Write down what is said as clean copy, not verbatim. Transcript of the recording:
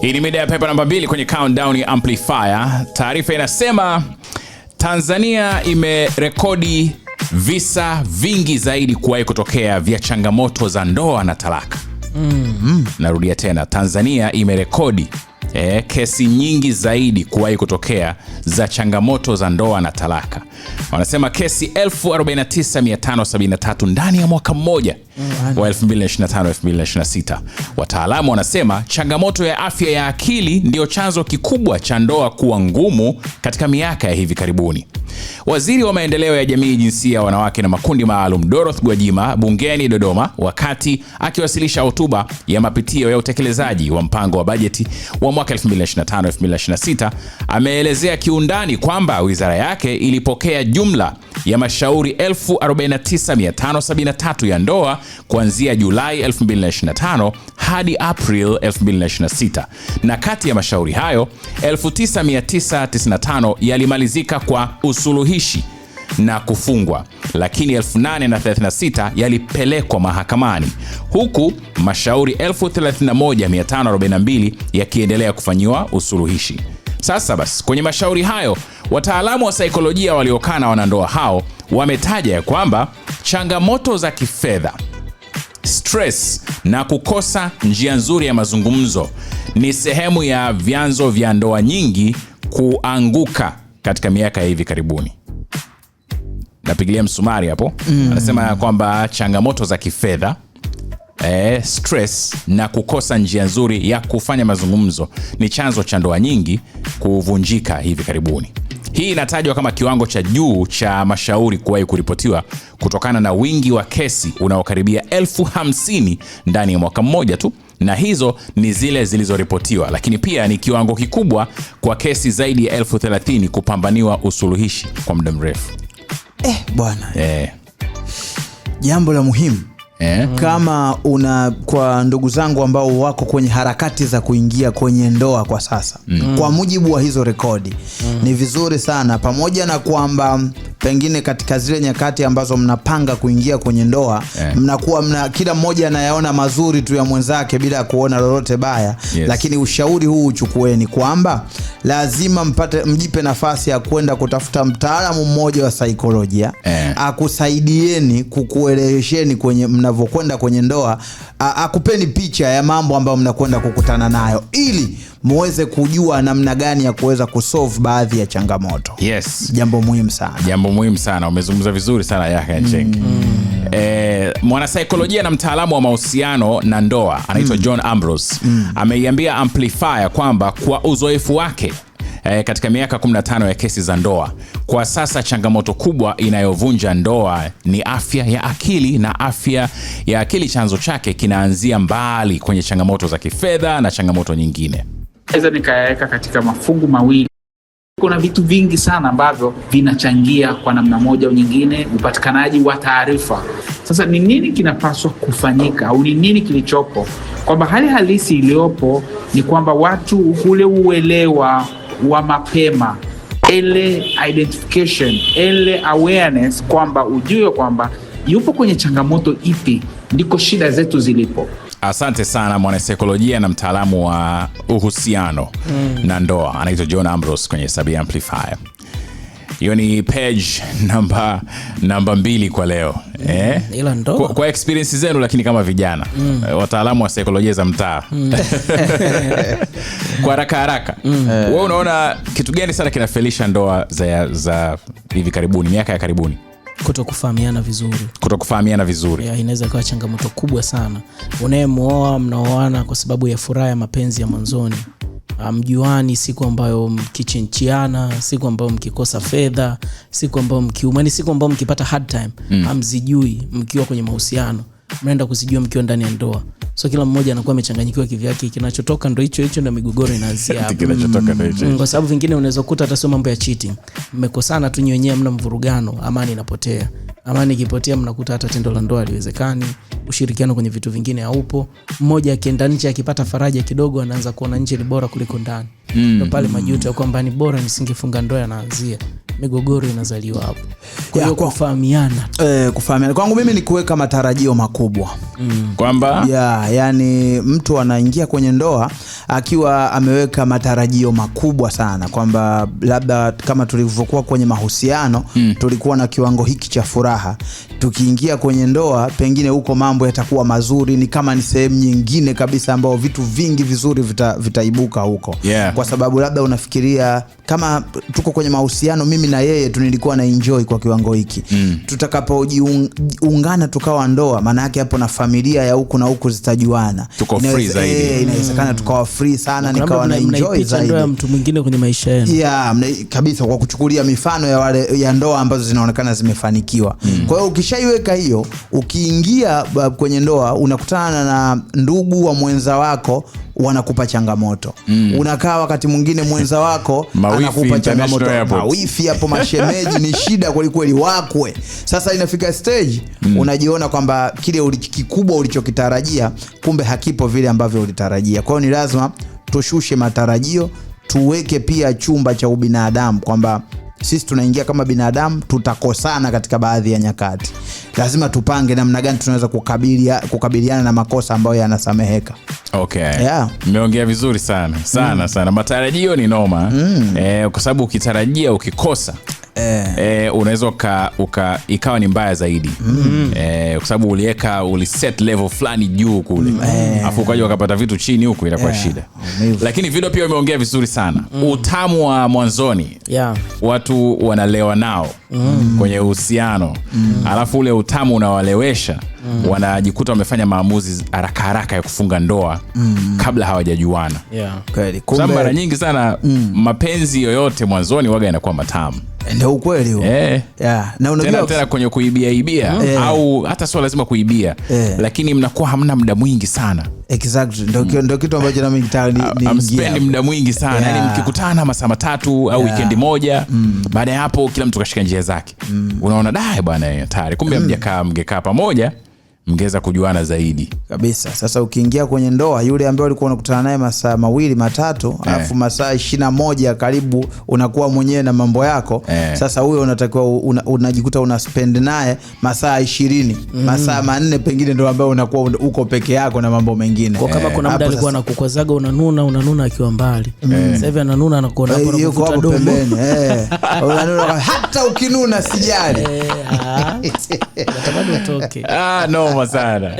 Hii ni Media Paper namba 2 kwenye Countdown Amplifier. Taarifa inasema Tanzania imerekodi visa vingi zaidi kuwahi kutokea vya changamoto za ndoa na talaka. Narudia tena, Tanzania imerekodi kesi nyingi zaidi kuwahi kutokea za changamoto za ndoa na talaka. Wanasema kesi 49,573 ndani ya mwaka mmoja wa 2025-2026. Wataalamu wanasema changamoto ya afya ya akili ndio chanzo kikubwa cha ndoa kuwa ngumu katika miaka ya hivi karibuni. Waziri wa maendeleo ya jamii, jinsia, wanawake na makundi maalum Dorothy Gwajima bungeni Dodoma, wakati akiwasilisha hotuba ya mapitio ya utekelezaji wa mpango wa bajeti wa mwaka 2025-2026, ameelezea kiundani kwamba wizara yake ilipokea jumla ya mashauri 49,573 ya ndoa kuanzia Julai 2025 hadi April 2026, na kati ya mashauri hayo 9,995 yalimalizika kwa usuluhishi na kufungwa, lakini 8,036 yalipelekwa mahakamani, huku mashauri 31,542 yakiendelea kufanyiwa usuluhishi. Sasa basi, kwenye mashauri hayo, wataalamu wa saikolojia waliokaa na wanandoa hao wametaja ya kwamba changamoto za kifedha, stress na kukosa njia nzuri ya mazungumzo ni sehemu ya vyanzo vya ndoa nyingi kuanguka katika miaka ya hivi karibuni. Napigilia msumari hapo. Anasema kwamba changamoto za kifedha, stress na kukosa njia nzuri ya kufanya mazungumzo ni chanzo cha ndoa nyingi kuvunjika hivi karibuni. Hii inatajwa kama kiwango cha juu cha mashauri kuwahi kuripotiwa kutokana na wingi wa kesi unaokaribia 50,000 ndani ya mwaka mmoja tu, na hizo ni zile zilizoripotiwa, lakini pia ni kiwango kikubwa kwa kesi zaidi ya 30,000 kupambaniwa usuluhishi kwa muda mrefu. Bwana. Jambo la muhimu. Kama kwa ndugu zangu ambao wako kwenye harakati za kuingia kwenye ndoa kwa sasa, kwa mujibu wa hizo rekodi, ni vizuri sana, pamoja na kwamba pengine katika zile nyakati ambazo mnapanga kuingia kwenye ndoa, mnakuwa kila mmoja anayaona mazuri tu ya mwenzake bila kuona lolote baya. Lakini ushauri huu uchukueni kwamba lazima mjipe nafasi ya kwenda kutafuta mtaalamu mmoja wa saikolojia akusaidieni, kukuelewesheni kwenye mnavyokwenda kwenye ndoa, akupeni picha ya mambo ambayo mnakwenda kukutana nayo, ili muweze kujua namna gani ya kuweza kusolve baadhi ya changamoto. Jambo muhimu sana. Jambo muhimu sana. Umezungumza vizuri sana Yahya Ncheng. Mwanasaikolojia na mtaalamu wa mahusiano na ndoa anaitwa John Ambrose ameiambia Amplifier kwamba kwa uzoefu wake katika miaka 15 ya kesi za ndoa, kwa sasa changamoto kubwa inayovunja ndoa ni afya ya akili, na afya ya akili chanzo chake kinaanzia mbali kwenye changamoto za kifedha na changamoto nyingine. Naweza nikayaweka katika mafungu mawili. Kuna vitu vingi sana ambavyo vinachangia kwa namna moja au nyingine upatikanaji wa taarifa. Sasa ni nini kinapaswa kufanyika, au ni nini kilichopo? Kwamba hali halisi iliyopo ni kwamba watu ule uelewa wa mapema, ile identification, ile awareness, kwamba ujue kwamba yupo kwenye changamoto ipi, ndiko shida zetu zilipo. Asante sana mwanasaikolojia na mtaalamu wa uhusiano na ndoa anaitwa John Ambrose kwenye Sabi Amplifier. Hiyo ni page namba 2 kwa leo. Ila ndoa kwa experience zenu, lakini kama vijana wataalamu wa saikolojia za mtaa. Kwa haraka wewe unaona kitu gani sana kinafelisha ndoa za hivi karibuni, miaka ya karibuni? Kutokufahamiana vizuri. Inaweza kuwa changamoto kubwa sana. Unayemuoa, mnaoana kwa sababu ya furaha ya mapenzi ya mwanzoni. Mjuani siku ambayo mkichinchiana, siku ambayo mkikosa fedha, siku ambayo mkiumani, siku ambayo mkipata hard time, hamzijui mkiwa kwenye mahusiano. Mnaenda kuzijua mkiwa ndani ya ndoa. So kila mmoja anakuwa amechanganyikiwa kivyake, kinachotoka ndo hicho ndio migogoro inaanzia hapo. Kwa sababu vingine unaweza kukuta hata sio mambo ya cheating. Mmekosana tu wenyewe, mna mvurugano, amani inapotea. Amani ikipotea, mnakuta hata tendo la ndoa haliwezekani, ushirikiano kwenye vitu vingine haupo. Mmoja akienda nje akipata faraja kidogo, anaanza kuona nje ni bora kuliko ndani. Ndio pale majuto ya kwamba ni bora nisingefunga ndoa yanaanzia. migogoro inazaliwa hapo. Kwa hiyo kufahamiana. Kufahamiana kwangu mimi ni kuweka matarajio makubwa. Kwamba yani mtu anaingia kwenye ndoa akiwa ameweka matarajio makubwa sana, kwamba labda kama tulivyokuwa kwenye mahusiano tulikuwa na kiwango hiki cha furaha, tukiingia kwenye ndoa pengine huko mambo yatakuwa mazuri, ni kama ni sehemu nyingine kabisa ambao vitu vingi vizuri vitaibuka huko. Kwa sababu labda unafikiria kama tuko kwenye mahusiano mimi na yeye tu nilikuwa na enjoy kwa kiwango hiki, tutakapoungana tukawa ndoa, maana yake hapo na familia ya huku na huku zitajuana, tuko free zaidi. Inawezekana tukawa free sana, nikawa na enjoy zaidi ndoa ya mtu mwingine kwenye maisha yenu. Kabisa, kwa kuchukulia mifano ya ndoa ambazo zinaonekana zimefanikiwa. Kwa hiyo ukishaiweka hiyo, ukiingia kwenye ndoa unakutana na ndugu wa mwenza wako wanakupa changamoto. Unakaa wakati mwingine mwenza wako anakupa changamoto. Mawifi hapo, mashemeji ni shida kweli kweli wakwe. Sasa inafika stage unajiona kwamba kile kikubwa ulichokitarajia kumbe hakipo vile ambavyo ulitarajia. Kwa hiyo ni lazima tushushe matarajio, tuweke pia chumba cha ubinadamu kwamba sisi tunaingia kama binadamu, tutakosana katika baadhi ya nyakati. Lazima tupange namna gani tunaweza kukabiliana na makosa ambayo yanasameheka. Mmeongea vizuri sana sana. Matarajio ni noma. Kwa sababu ukitarajia ukikosa unaweza ikawa ni mbaya zaidi. Kwa sababu uliset level fulani juu kule, afu ukaja ukapata vitu chini huku, itakuwa shida. Lakini video pia umeongea vizuri sana. Utamu wa mwanzoni watu wanalewa nao kwenye uhusiano, alafu ule utamu unawalewesha, wanajikuta wamefanya maamuzi haraka haraka ya kufunga ndoa kabla hawajajuana. Kwa mara nyingi sana mapenzi yoyote mwanzoni waga yanakuwa matamu. Ndio ukweli huo. Na unajua tena kwenye kuibia au hata sio lazima kuibia, lakini mnakuwa hamna muda mwingi sana. Exactly. Ndio kitu ambacho na mimi spend muda mwingi sana. Yani mkikutana masaa 3 au weekend moja, baada ya hapo kila mtu kashika njia zake. Unaona dai bwana tayari, kumbe mngekaa pamoja mngeza kujuana zaidi kabisa. Sasa ukiingia kwenye ndoa, yule ambaye ulikuwa unakutana naye masaa 2 3, alafu masaa 21 karibu unakuwa mwenyewe na mambo yako. Sasa huyo unatakiwa unajikuta una spend naye masaa 20, masaa 4 pengine ndio ambaye unakuwa uko peke yako na mambo mengine. Kwa kama kuna muda alikuwa anakukwazaga unanuna akiwa mbali. Sasa hivi ananuna anakuona hapo anakuvuta domo pembeni. Unanuna hata ukinuna sijali. Natamani utoke. No sana.